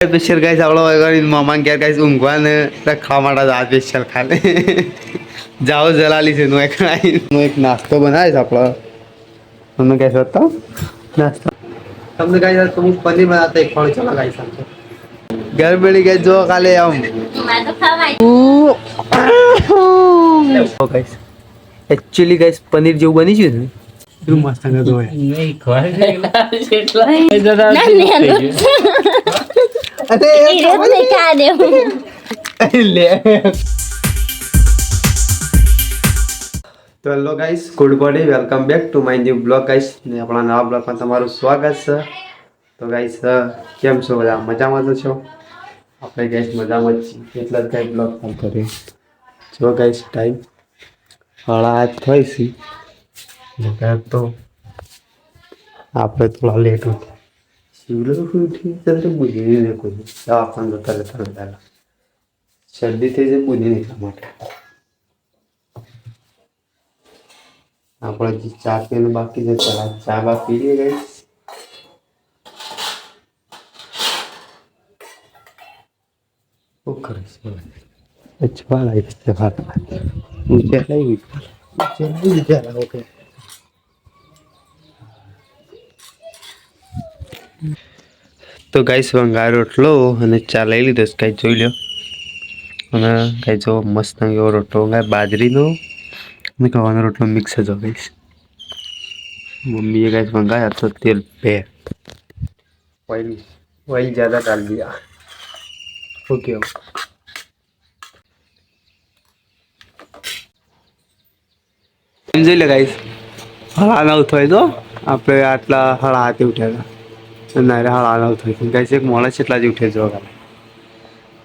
Special guys आवडो वगैरे मामान क्या गाइस ઊંઘવાને ખાવા માટે આ સ્પેશિયલ ખાલે જાઓ જલાલી છે નો એક નાસ્તો બનાવે છે આપણો તમને કઈ હતો નાસ્તો તમને કઈ તમે પનીર બનાવતા એક ફળ ચલા ગાઈસ ઘર બેડી ગઈ જો કાલે આમ તો ગાઈસ एक्चुअली गाइस पनीर જેવું બની છે ને એટલું મસ્ત ન તો નહીં ખવાય એટલા જરા તો hello guys good morning welcome back to my new blog guys ને આપણા નવા બ્લોગમાં તમારું સ્વાગત છે તો ગાઈસ કેમ છો બધા મજામાં તો છો આપણે ગાઈસ મજામાં જ છીએ એટલા જ ગાઈસ બ્લોગ ચાલુ કરીએ જો ગાઈસ ટાઈમ 8:30 થઈ છે તો આપણે થોડા લેટ ઉઠ્યા શિવલો ઉઠી ત્યારે બુદ્ધિ નહીં કોઈ દવાખાને જતા રહેતા પહેલાં શરદી થઈ જાય બુદ્ધિ નહીં માટે આપણે જે ચા પીવાનું બાકી છે ચા બા પી લઈએ ગઈ શું કરે છે અચ્છા લાગે છે વાત ઊંચા લઈ ગઈ ઓકે તો ગાઈસ વંગાર રોટલો અને ચા લઈ લીધો ગાઈ જોઈ લો અને ગાઈ જો મસ્ત એવો રોટલો ગાય બાજરીનો અને ખાવાનો રોટલો મિક્સ જ ગાઈસ મમ્મીએ गाइस मंगाया तो तेल पे ऑयल ज़्यादा डाल दिया ओके સમજી લે ગાઈસ હળા નવ થાય તો આપણે આટલા હળા હાથે ઉઠ્યા હતા ના હળા નવ થઈ ગાઈસ એક મોડા કેટલા જ ઉઠે જો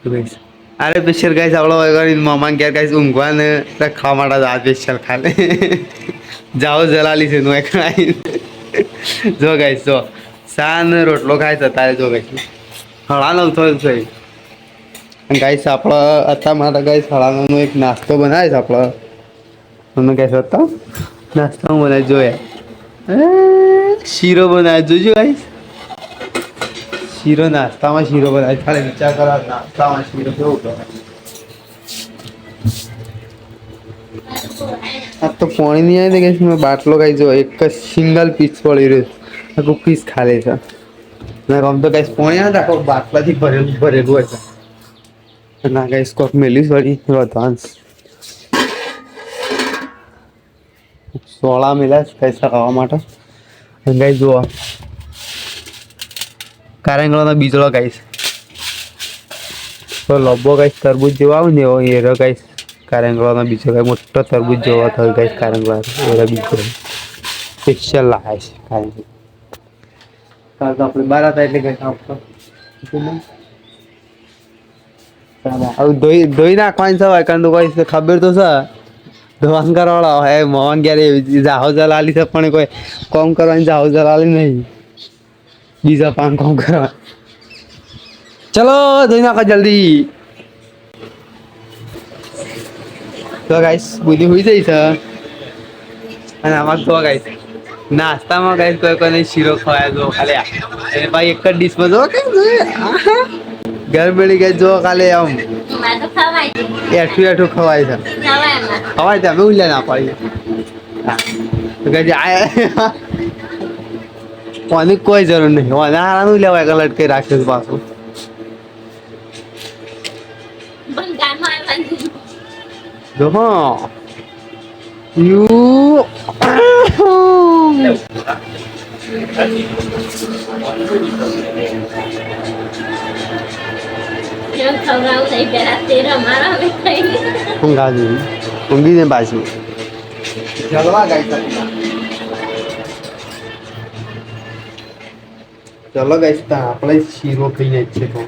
ગાઈસ અરે સ્પેશિયલ ગાઈસ આવડો વગર મામા ઘેર ગાઈસ ઊંઘવાને ખાવા માટે આ સ્પેશિયલ ખાલે જાઓ જલાલી છે નો ખાઈ જો ગાઈસ જો સાન રોટલો ખાય છે તારે જો ગાઈસ હળા નવ થયો છે ગાઈસ આપણે અત્યાર માટે ગાઈસ હળા નવનો એક નાસ્તો બનાવે છે આપણે તમને ગાઈસ હતો નાસ્તો બનાવી જોયા શીરો બનાવી જોજો ગાઈસ શીરો નાસ્તામાં શીરો બનાવી ખાલી વિચાર કરો નાસ્તામાં શીરો કેવું કરે આ તો પાણી નહીં આવે ને ગાઈસ મેં બાટલો ગાઈ જો એક જ સિંગલ પીસ પડી રહ્યો આખું પીસ ખાલે છે ના આમ તો ગાઈસ પાણી આવે આખો બાટલાથી ભરેલું હોય છે ના ગાઈસ કોક મેલી વળી રોધાંશ સોળા મેલા પૈસા ખાવા માટે ગાઈસ જુઓ કારેંગળાનો બીજળો ગાઈસ તો લબ્બો ગાઈસ તરબૂચ જેવો આવે ને એવો એરો ગાઈસ કારેંગળાનો બીજો ગાય મોટો તરબૂચ જેવો થયો ગાઈસ કારેંગળા એરો બીજો સ્પેશિયલ લાવે છે કારેંગળા કાલ તો આપણે બાર હતા એટલે ગાઈસ આપતો હવે ધોઈ નાખવાની છે કારણ તો ગાઈસ ખબર તો છે ધોવાન કરવાળા હે મોહન ક્યારે જાહો જલાલી છે પણ કોઈ કોમ કરવાની જાહો જલાલી નહીં બીજા પાન કોમ કરવા ચલો ધોઈ નાખો જલ્દી તો ગાઈસ બુદ્ધિ હોઈ જાય છે અને આમાં તો ગાઈસ નાસ્તામાં ગાઈસ કોઈ કોઈને શીરો ખવાય જો ખાલી એટલે ભાઈ એક જ ડીશમાં જો કે ઘર બેડી ગઈ જો ખાલી આમ એઠું ખવાય છે ખવાય છે અમે ઉલ્યા ના પાડીએ કોની કોઈ જરૂર નહીં હારાનું લેવાય કે લટકે રાખ્યું પાછું જો હા ઊંઘી ને પાછું ચલો ગાઈસ આપણે શીરો ખાઈને જ છે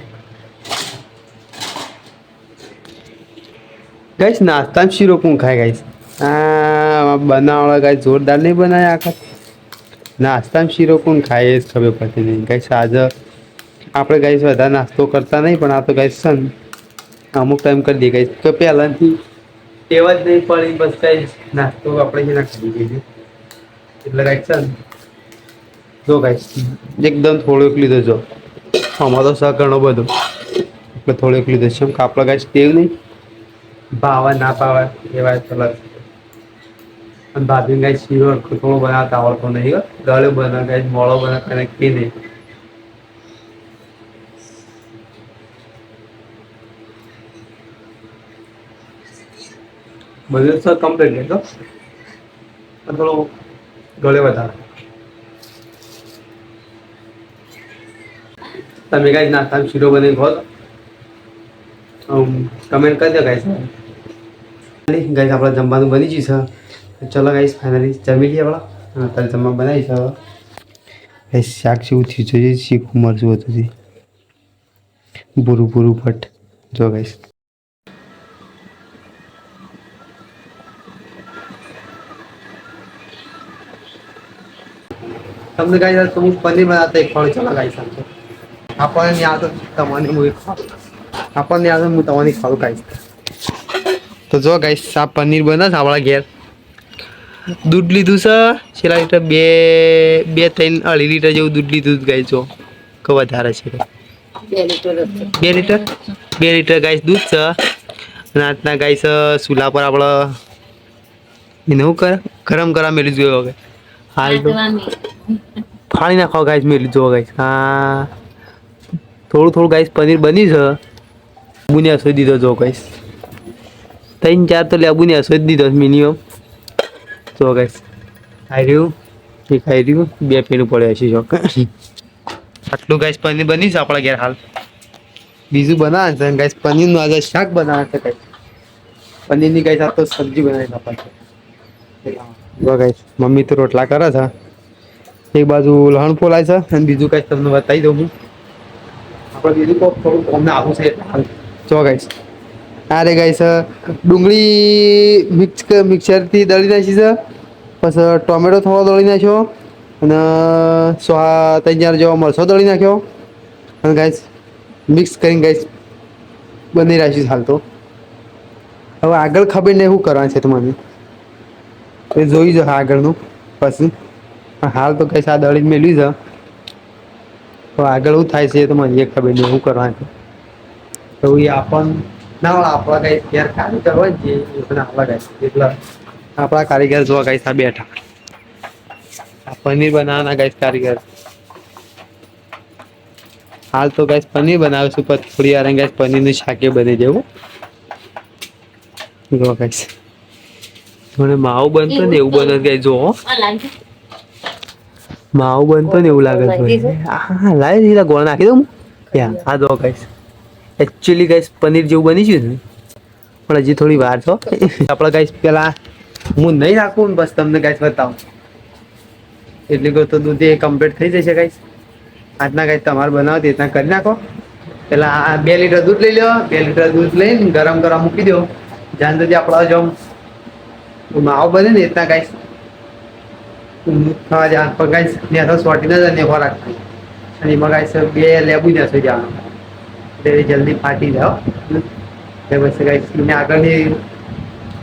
ગાઈસ નાસ્તામાં શીરો કોણ ખાય ગાઈસ આ બનાવવા ગાઈસ જોરદાર નહીં બનાવે આખા નાસ્તામાં શીરો કોણ ખાય એ જ ખબર પડતી નહીં ગાઈસ આજે આપણે ગાઈસ વધારે નાસ્તો કરતા નહીં પણ આ તો ગાઈસ છે ને અમુક ટાઈમ કરી દઈએ ગાઈસ તો પહેલાંથી ટેવ જ નહીં પડી બસ ગાઈસ નાસ્તો આપણે છે ના ખાઈ દઈએ એટલે ગાઈસ છે ને જો ગાઈસ એકદમ થોડોક લીધો જો આમાં તો શાક ઘણો બધો એટલે થોડું એકલું દશે કાપડા ગાઈસ ટેવ નહીં ભાવે ના ભાવે એ વાત અલગ અને ભાભી ગાઈસ શીરો થોડો બનાવતા આવડતો નહીં ગળ્યો બના ગાઈસ મોળો બના કને કે નહીં બધું સર કમ્પ્લીટ નહીં તો થોડો ગળ્યો વધારે તમે ગાઈસ નાસ્તા શીરો બનાવી ખો કમેન્ટ કરી દો ગાઈસ ગાઈસ આપણે જમવાનું બની જશે ચલો ગાઈસ ફાઇનલી જમી લઈએ આપણે અત્યારે જમવા બનાવી છે ગાઈસ શાક જેવું થયું જોઈએ શીખું મરચું હતું પૂરું પૂરું ફટ જો ગાઈસ તમને ગાઈસ તો હું પનીર બનાવતા એક ફળ ચલો ગાઈસ આપણને નહીં આવતો તમને હું આપણને આવતો હું તમારી ખાવું ગાઈસ તો જો ગાઈસ આ પનીર બને છે આપણા ઘેર દૂધ લીધું છે છેલ્લા લીટર બે 3-2.5 લીટર જેવું દૂધ લીધું ગાઈસ જો કે વધારે છે 2 લીટર ગાઈસ દૂધ છે અને આજના ગાઈસ ચૂલા પર આપણે એને શું કરે ગરમ કરવા મેળવી જોયો હવે હાલ તો ફાળી નાખો ગાઈસ મેળવી જો ગાઈસ હા થોડું ગાઈસ પનીર બની છે લેબુને અસોઈ દીધો જો ગાઈસ 3-4 તો લેબુને અસોઈ દીધો મિનિમમ જો ગાઈસ ખાઈ રહ્યું બે પેનું પડે છે જો આટલું ગાઈસ પનીર બની છે આપણા ઘેર હાલ બીજું બનાવે છે ગાઈસ પનીરનું આજે શાક બનાવે છે ગાઈસ પનીરની ગાઈસ આ તો સબ્જી બનાવી આપણે જો ગાઈસ મમ્મી તો રોટલા કરે છે એક બાજુ લહણ ફોલાય છે અને બીજું ગાઈસ તમને બતાવી દઉં હું આપણે બીજું થોડું અમને આવું છે જો ગાઈસ અરે ગાઈસ ડુંગળી મિક્સરથી દળી નાખી છે પછી ટોમેટો થોડો દળી નાખ્યો અને 3-4 જેવો મરચો દળી નાખ્યો અને ગાઈસ મિક્સ કરીને ગાઈસ બની રાખીશ હાલ તો હવે આગળ ખબર નહીં શું કરવાનું છે તમારે એ જોઈ જશે આગળનું પછી હાલ તો ગાઈસ આ દળી મેળવી છે તો આગળ શું થાય છે એ તો મને ખબર નહીં શું કરવાનું છે તો એ આપણને ના આપણા ગાઈસ ઘેર કારીગર હોય જે આપણા ગાઈસ એટલે આપણા કારીગર જોવા ગાઈસ આ બેઠા આ પનીર બનાવવાના ગાઈસ કારીગર હાલ તો ગાઈસ પનીર બનાવીશું પછી થોડી વાર ગાઈસ પનીરનું શાકે બની જવું જો ગાઈસ મને માવો બનતો ને એવું બને ગાઈસ જો માવો બનતો ને એવું લાગે છે હા લાવી દીધા ગોળ નાખી દઉં આ જો ગાઈસ એકચ્યુઅલી ગાઈસ પનીર જેવું બની ગયું ને પણ હજી થોડી વાર છો આપણે ગાઈસ પેલા હું નહીં રાખું ને બસ તમને ગાઈસ બતાવું એટલે કહો તો દૂધ એ કમ્પ્લીટ થઈ જશે ગાઈસ આજના ગાઈસ તમારે બનાવો તે રીતના કરી નાખો પેલા 2 લીટર દૂધ લઈ લો 2 લીટર દૂધ લઈને ગરમ કરવા મૂકી દો જ્યાં સુધી આપણા જો માવો બને ને રીતના ગાઈસ થવા જાય પણ ગાઈસ ને સોટીને જ ને ખોરાક અને એમાં ગાઈસ 2 લેબુ ને થઈ જવાનું એટલે જલ્દી ફાટી જાઓ એટલે પછી ગાઈસ એને આગળની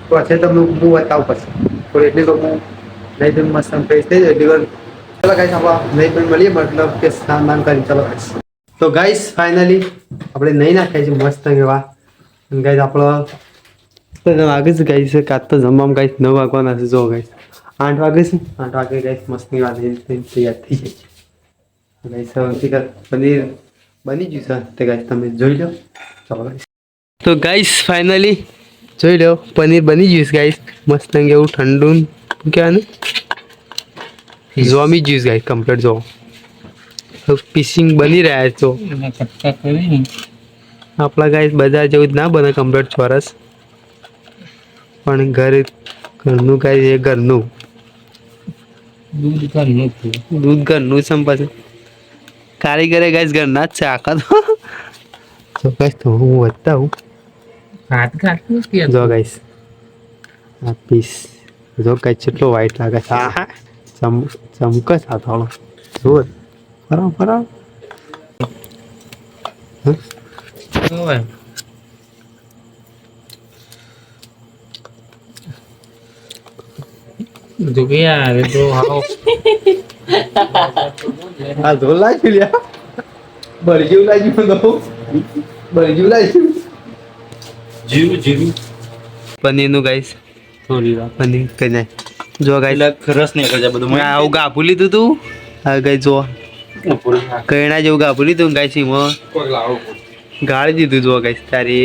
પ્રોસેસ તમને હું બતાવું પછી તો એટલે તો હું નહીં તો મસ્ત ફ્રેશ થઈ જાય એટલે ચલો ગાઈસ આપણે નહીં પણ મળીએ મતલબ કે સ્નાન કરી ચલો ગાઈસ તો ગાઈસ ફાઇનલી આપણે નહીં નાખાય છે મસ્ત એવા ગાઈસ આપણો તો વાગે છે ગાઈસ કાં તો જમવામાં ગાઈસ 9 વાગવાના છે જો ગાઈસ 8 વાગે છે 8 વાગે ગાઈસ મસ્તની વાત તૈયાર થઈ જાય ગાઈસ પનીર બની ગયું છે તે ગાઈસ તમે જોઈ લો ચલો ગાઈસ તો ગાઈસ ફાઇનલી જોઈ લો પનીર બની ગયું છે ગાઈસ મસ્ત એવું ઠંડુ કહેવાનું જોમી જ્યુસ ગાઈસ કમ્પ્લીટ જો પીસિંગ બની રહ્યા છો આપણા ગાઈસ બજાર જેવું જ ના બને કમ્પ્લીટ ચોરસ પણ ઘરનું ગાઈસ એ ઘરનું દૂધ ઘરનું સંપાસ કારીગરે ગાઈસ ઘરના જ છે આખા તો ગાઈસ તો હું વધતા હું જો ગાઈસ આ પીસ જો ગાઈસ કેટલો વ્હાઈટ લાગે છે હા ચમકસ આ થોડો જોર ફરાવ Juga ya, itu halo. આ ઢોલ લાગી લ્યા બળી જેવું લાગ્યું તો બળી જેવું લાગ્યું જીરું પનીરનું ગાઈસ થોડી વાર પનીર કઈ નાખ જો ગાઈસ રસ નહીં કરજા બધું મેં આવું ગાભું લીધું તું હા ગાઈ જો કઈના જેવું ગાભું લીધું ગાઈસ એમાં ગાળી દીધું જો ગાઈસ તારી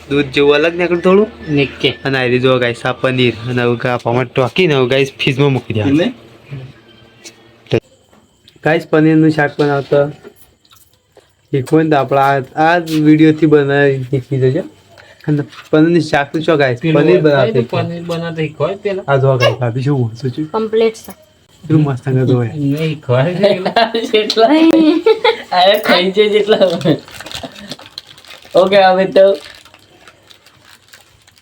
દૂધ જેવું અલગ નીકળ્યું થોડું નિકે અને આ જો ગાઈસ આ પનીર અને હવે ગાફામાં ટોકીને હવે ગાઈસ ફ્રીજમાં મૂકી દે ગાઈસ પનીરનું શાક બનાવતા શીખવું તો આપણા આ વિડીયોથી બનાવી શીખી જજો અને પનીરનું શાક તો શું ગાઈસ પનીર બનાવતી પનીર બનાવતા ખોય પેલા આ જો ગાઈસ ભાભી શું શું છે કમ્પ્લીટ છે એટલું મસ્ત અંગત હોય નહીં ખોય જેટલા અરે ખાઈ છે જેટલા ઓકે હવે તો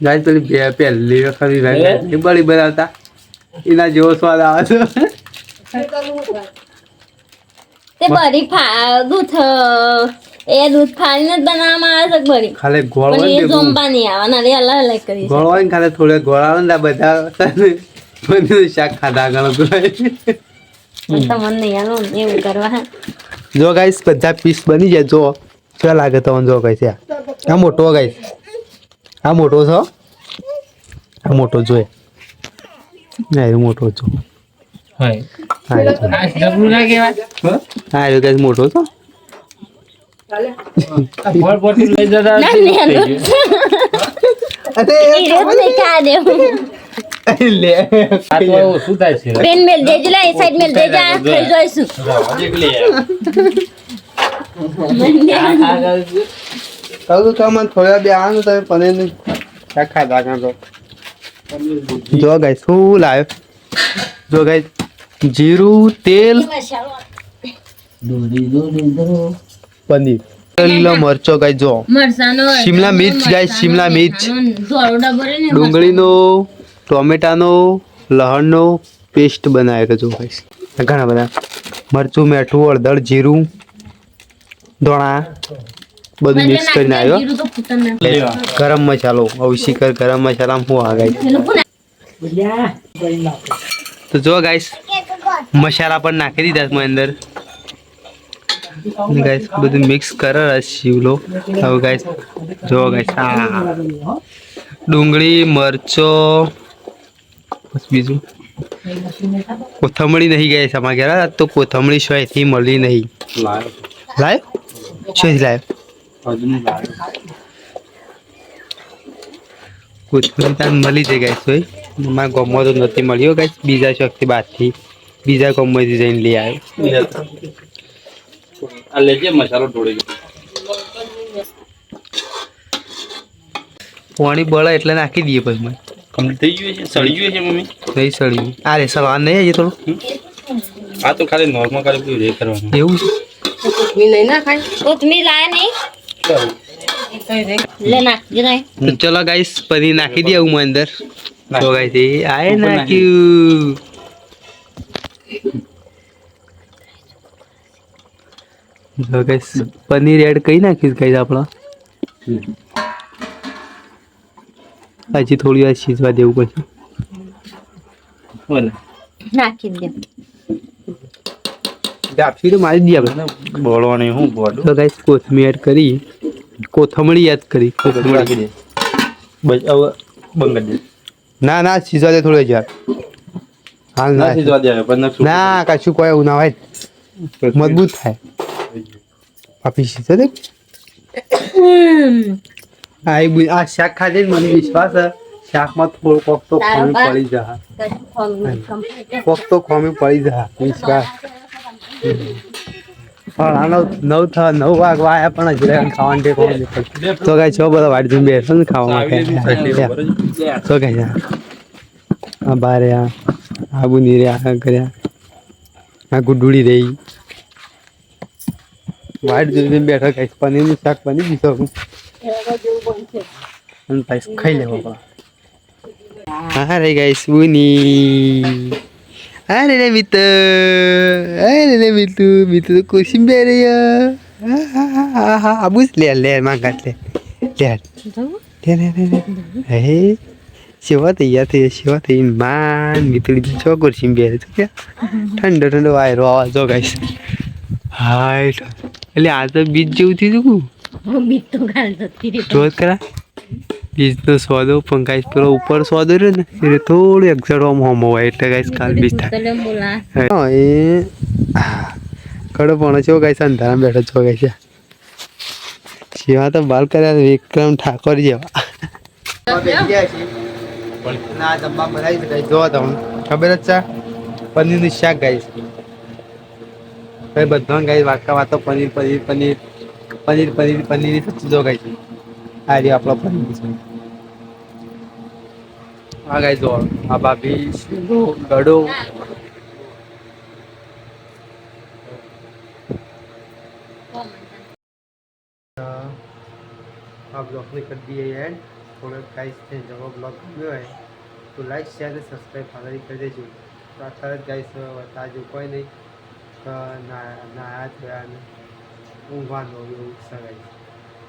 ગાઈસ પેલી પહેલી વખત એ બળી બનાવતા એના જેવો સ્વાદ આવે છે તે બરી દૂધ એ દૂધ ફાડીને જ બનાવવામાં આવે છે બરી ખાલી ગોળ પણ હોય એ જોંબા નહીં આવે નારી અલગ અલગ કરી ગોળ હોય ને ખાલી થોડે ગોળ આવે ને બધા પનીરનું શાક ખાધા ગણો તમને નહીં આલો ને એવું કરવા જો ગાઈસ બધા પીસ બની જાય જો શું લાગે તમને જો ગાઈસ આ મોટો ગાઈસ આ મોટો છે આ મોટો જોઈએ ના એ મોટો છો હોય હા આ ડબલું ના કહેવાય હા એ ગાઈસ મોટો છો બોલ બોટી લઈ જતા ના લેલો અરે ઈરે તે કા દેવું લે આ તો શું થાય છે પેન મેલ દેજે લે સાઈડ મેલ દેજે આ ખાઈ જોઈશું કહું તો મને થોડા બે આનું તમે પનીરનું શાક ખાધા ગણો જો ગાઈસ શું લાવ્યો જો ગાઈસ જીરું તેલ પનીર લીલો મરચો ગાઈસ જો મરસાનો શિમલા મિર્ચ ગાઈસ શિમલા મિર્ચ દોડો ડબરે ને ડુંગળીનો ટોમેટાનો લહણનો પેસ્ટ બનાવ્યો જો ગાઈસ ઘણા બધા મરચું મીઠું હળદર જીરું ધોણા બધું મિક્સ કરીને આવ્યો ગરમ મસાલો અવશીકર ગરમ મસાલામાં હું આ ગાઈસ તો જો ગાઈસ મસાલા પણ નાખી દીધા મેં અંદર ગાઈસ બધું મિક્સ કરે શીવલો હવે ગાઈસ જો ગાઈસ આ ડુંગળી મરચો બસ બીજું કોથમડી નહીં ગાઈસ આમાં ગયા તો કોથમડી શોયથી મળી નહીં લાવ શોયથી લાવ કોથમડી તાન મળી જાય ગાઈસ હોય મારા ગામમાં તો નથી મળ્યો ગાઈસ બીજા શોખથી બહારથી બીજા ગામમાંથી જઈને લઈ આવ્યો આ લેજે મસાલો ઢોળી પાણી બળે એટલે નાખી દઈએ પછી મેં કમ્પ્લીટ થઈ ગયું છે સળી ગયું છે મમ્મી નહીં સળ્યું આ રે સળવા નહીં આવી થોડું આ તો ખાલી નોર્મલ કરી રે કરવાનું એવું છે કોથમીર લાયા નહીં લે નાખ જરા તો ચલો ગાઈસ પનીર નાખી દે હું અંદર તો ગાઈસ એ આય નાખ્યું જો ગાઈસ પનીર એડ કરી નાખીશ ગાઈસ આપણા હજી થોડી વાર શીજવા દેવું પડશે બોલે નાખી દે આપી તો મારી દઈએ આપણે બોલવાની હું બોલું તો ગાઈસ કોથમીર એડ કરી કોથમડી યાદ કરી નાખી દે બસ હવે બંધ કરી દે ના ના શીજવા દે થોડો યાર હાલ ના નથી જવા દે પણ ના કશું કોઈ એવું ના હોય મજબૂત થાય આપી શીજવા દે આ શાક ખાધે ને મને વિશ્વાસ છે શાકમાં થોડું કોક તો ખોમી પડી જા કોક તો ખોમી પડી જા વિશ્વાસ પણ નવ વાગવા આવ્યા પણ હજી ખાવાનું ટેકો તો કઈ છો બધા વાટ જઈને બેસો ને ખાવામાં તો કઈ આ બારે આબુ નીરે આ કર્યા આ ગુડુડી રહી વાટ જોઈને બેઠો કઈ પનીરનું શાક બની દીધું અને પછી ખાઈ લેવો હા રે ગાઈસ બુની અરે રે મિતુ તો ખુશી બે રહી આબુ લે માંગા લે હે સેવા તૈયાર થઈ સેવા થઈ માન મીતળી છો ખુશી બે ઠંડો વાયરો આવા જો ગાઈસ હાય એટલે આ તો બીજ જેવું થયું હતું બીજ તો ગાલ જતી રહી. જોત કરા બીજનો સોદો પણ ગાઈસ પેલો ઉપર સોદો રહ્યો ને એટલે થોડું એક્ઝેટ હોમ હોય એટલે ગાઈસ કાલ બીજ થાય ભૂતલે બોલા. હા એ કડો પણ છે ગાઈસ અંધારામાં બેઠો છો ગાઈસ જેવા તો બાલ કર્યા વિક્રમ ઠાકોર જેવા ના જમવા બનાવી શકાય જો તમને ખબર જ છે પનીરનું શાક ગાઈસ ભાઈ બધા ગાઈસ વાટકા વાતો પનીર પનીર પનીર પનીર પનીર પનીર સચ્ચી જો ગાઈસ આ રહ્યો આપણો પનીર છે આ ગાઈસ જો આ ભાભી શીરો ગળો આ બ્લોગને કરી દઈએ એન્ડ થોડો ગાઈસ છે જો બ્લોગ ગમ્યો હોય તો લાઈક શેર અને સબસ્ક્રાઈબ ફાળવી કરી દેજો તો અત્યારે ગાઈસ તાજુ કોઈ નહીં નાયા થયા અને ઊંઘવાનું એવું છે ગાઈસ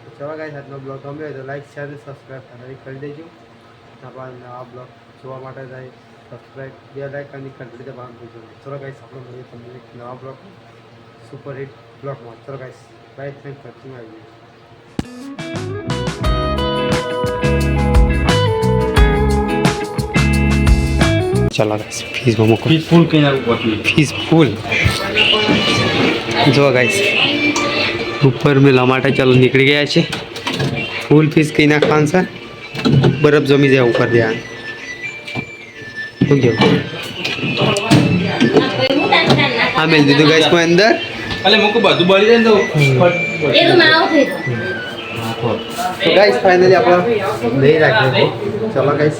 તો ચલો ગાઈસ આજનો બ્લોગ ગમ્યો હોય તો લાઈક શેર અને સબસ્ક્રાઈબ ફાળવી કરી દેજો આપણા નવા બ્લોગ જોવા માટે જાય સબસ્ક્રાઈબ બે લાઈક અને ઘંટડી દબાવવાનું ભૂલજો નહીં ચલો ગાઈસ આપણે મળીએ તમને એક નવા બ્લોગ સુપર હિટ બ્લોગમાં ચલો ગાઈસ બાય થેન્ક વોચિંગ આવી ગયું चलो गाइस फीस मोमो को फीस फुल कहीं ना पहुंची फीस फुल जो गाइस ऊपर में लमाटा चलो निकल गया है फुल फीस कहीं ना खान सा बर्फ जमी जाए ऊपर दिया तो क्यों हाँ मिल दीदू गाइस को अंदर अरे मुझको बाजू बड़ी रहने दो એ તો માવો થઈ ગયો. तो गाइस फाइनली अपना नहीं रखे चलो गाइस